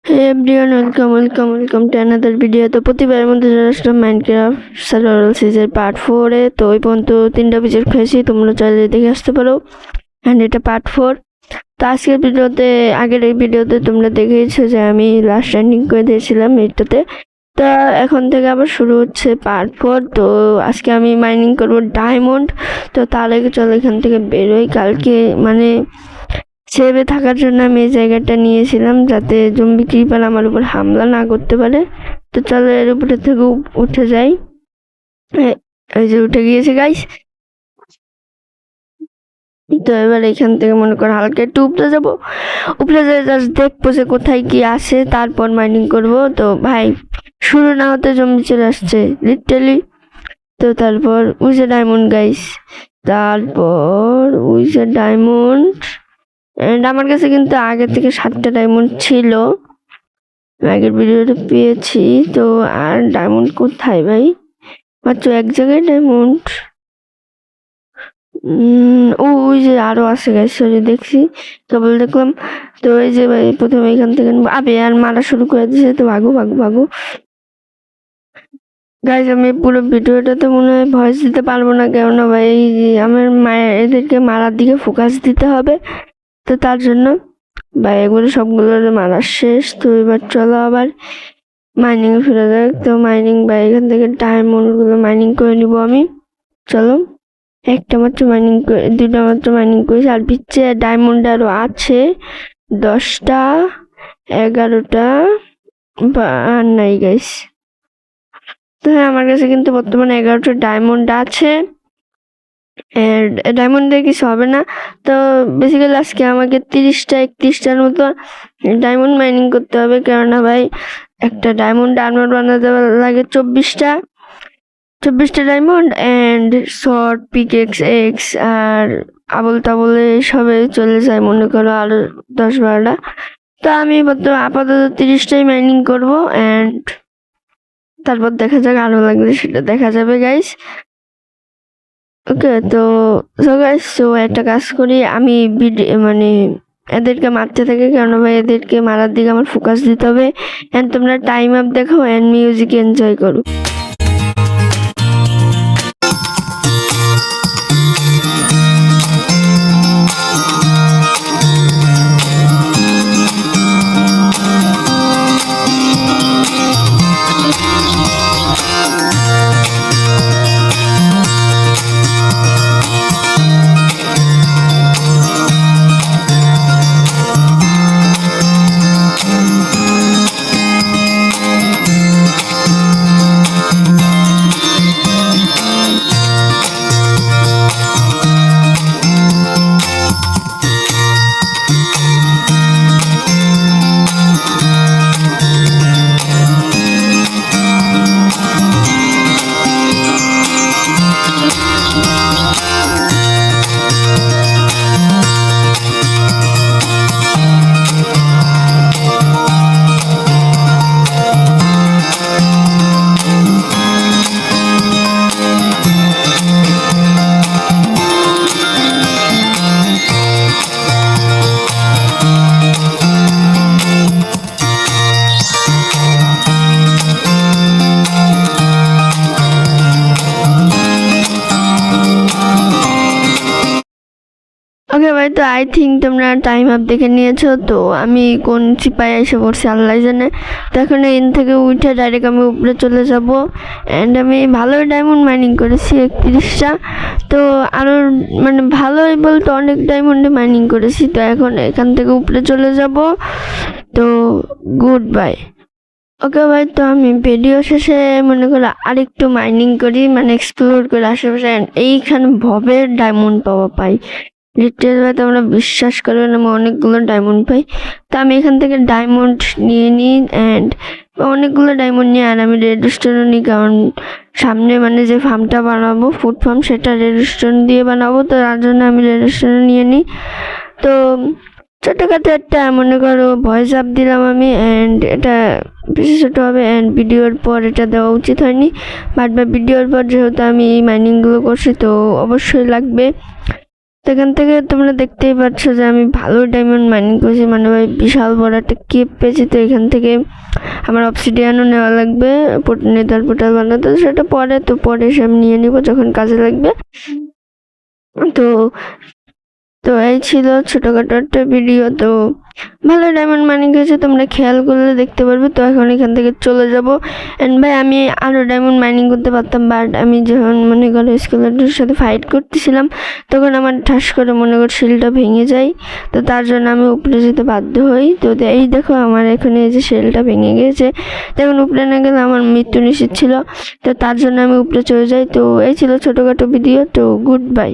Hey everyone, welcome to another video. তো প্রতিবারের মধ্যে চলে আসলাম মাইনক্রাফট সার্ভাইভাল সিরিজের পার্ট 4-এ। তো ওই পর্যন্ত 3টা এপিসোড খেয়েছি, তোমরা চাইলে দেখে আসতে পারো। অ্যান্ড এটা পার্ট 4। তো আজকের ভিডিওতে, আগের এই ভিডিওতে তোমরা দেখেইছো যে আমি লাস্ট এন্ডিং করে দিয়েছিলাম এটাতে। তা এখন থেকে আবার শুরু হচ্ছে পার্ট 4। তো আজকে আমি মাইনিং করব ডায়মন্ড। তো তার আগে চলো এখান থেকে বেরোই। কালকে মানে সেভে থাকার জন্য আমি এই জায়গাটা নিয়েছিলাম, যাতে জম্বি ক্রিপার আমার উপর হামলা না করতে পারে। তো চলো এর উপরে থেকে উঠে যাই। এই যে উঠে গিয়েছে গাইস। তো এবার এখান থেকে মনে করো হালকা একটু উপরে যাবো। উপরে যেয়ে জাস্ট দেখবো যে কোথায় কি আসে, তারপর মাইনিং করব। তো ভাই শুরু না হতে জম্বি চলে আসছে লিটারালি। তো তারপর ওই যে ডায়মন্ড গাইস, তারপর ওই যে ডায়মন্ড। এন্ড আমার কাছে কিন্তু আগে থেকে 7টা ডায়মন্ড ছিল, আগের ভিডিওতে পেয়েছি। তো আর ডায়মন্ড কোথায় ভাই? মাত্র এক জায়গায় ডায়মন্ড। ওই যে আরো আছে গাইস, সরি দেখছি, কেবল দেখলাম। তো এই যে ভাই প্রথমে এখান থেকে আবে আর মারা শুরু করে দিয়েছে। তো ভাগো গাইস। আমি পুরো ভিডিওটাতে মনে হয় ভয়েস দিতে পারবো না, কেননা ভাই আমার মায়ের এদেরকে মারার দিকে ফোকাস দিতে হবে। তো তার জন্য ভাই এগুলো সবগুলো মারা শেষ। তো এবার চলো আবার মাইনিং এ ফিরে যাক। তো মাইনিং বা এখান থেকে ডায়মন্ড গুলো মাইনিং করে নিব আমি। চলো, একটা মাত্র মাইনিং করে, 2টা মাত্র মাইনিং করেছি, আর পিচ্ছে ডায়মন্ড আরো আছে 10টা 11টা আর নাই গাইস। তো হ্যাঁ, আমার কাছে কিন্তু বর্তমানে 11টা ডায়মন্ড আছে। ডায়মন্ড দিয়ে কিছু হবে না। তো বেসিক্যালি আজকে আমাকে 30টা 31টার মতো ডায়মন্ড মাইনিং করতে হবে, কেননা ভাই একটা ডায়মন্ড আর্মার বানাতে লাগে 24টা ডায়মন্ড। অ্যান্ড শর্ট পিকেক্স এক্স আর আবল তাবলে সবে চলে যায় মনে করো আরো 10-12টা। তো আমি আপাতত 30টাই মাইনিং করবো। অ্যান্ড তারপর দেখা যাক, আরো লাগলে সেটা দেখা যাবে গাইস। ওকে, তো গাইস, তো একটা কাজ করি, আমি মানে এদেরকে মারতে থাকি, কারণ ভাই এদেরকে মারার দিকে আমার ফোকাস দিতে হবে। এন্ড তোমরা টাইম আপ দেখো এন্ড মিউজিক এনজয় করো। ওকে ভাই, তো আই থিঙ্ক তোমরা টাইম আপ দেখে নিয়েছো। তো আমি কোন চিপায় এসে পড়ছি আল্লাহ জানে। তো এখন এখান থেকে উঠে ডাইরেক্ট আমি উপরে চলে যাব। অ্যান্ড আমি ভালোই ডায়মন্ড মাইনিং করেছি 31টা। তো আরও মানে ভালোই বলতে অনেক ডায়মন্ডে মাইনিং করেছি। তো এখন এখান থেকে উপরে চলে যাব। তো গুড বাই। ওকে ভাই, তো আমি ভিডিও শেষে মনে করো আরেকটু মাইনিং করি, মানে এক্সপ্লোর করে আশেপাশে। এইখানে ভবের ডায়মন্ড পাই লিটারালি ভাই, তোমরা বিশ্বাস করবে না, আমি অনেকগুলো ডায়মন্ড পাই। তো আমি এখান থেকে ডায়মন্ড নিয়ে নিই। অ্যান্ড অনেকগুলো ডায়মন্ড নিয়ে আর আমি রেডস্টোনও নিই, কারণ সামনে মানে যে ফার্মটা বানাবো, ফুড ফার্ম, সেটা রেডস্টোন দিয়ে বানাবো। তো তার জন্য আমি রেডস্টোনও নিয়ে নিই। তো ছোটখাটো একটা মনে করো ভয়েস আপ দিলাম আমি। অ্যান্ড এটা বেশি ছোটো হবে, অ্যান্ড ভিডিওর পর এটা দেওয়া উচিত হয়নি, বাট বা ভিডিওর পর যেহেতু আমি এই মাইনিংগুলো করছি, তো অবশ্যই লাগবে। তো এখান থেকে তোমরা দেখতেই পাচ্ছ যে আমি ভালো ডায়মন্ড মাইনিং করেছি, মানে ভাই বিশাল বড় একটা কেপ পেয়েছি। তো এখান থেকে আমার অবসিডিয়ানও নেওয়া লাগবে নেদার পোর্টাল বানাতে, সেটা পরে সব নিয়ে নিব যখন কাজে লাগবে। তো তো এই ছিল ছোটখাটো একটা ভিডিও। তো ভালো ডায়মন্ড মাইনিং হয়েছে, তোমরা খেয়াল করলে দেখতে পারবে। তো এখন এখান থেকে চলে যাব। এন্ড ভাই আমি আরও ডায়মন্ড মাইনিং করতে পারতাম, বাট আমি যখন মনে করো স্কেলেটনের সাথে ফাইট করতেছিলাম তখন আমার ঠাস করে মনে কর শিলটা ভেঙে যায়। তো তার জন্য আমি উপরে যেতে বাধ্য হই। তো এই দেখো আমার এখানে এই যে শিলটা ভেঙে গেছে, তখন উপরে না গেলে আমার মৃত্যু নিশ্চিত ছিল। তো তার জন্য আমি উপরে চলে যাই। তো এই ছিল ছোটোখাটো ভিডিও। তো গুড বাই।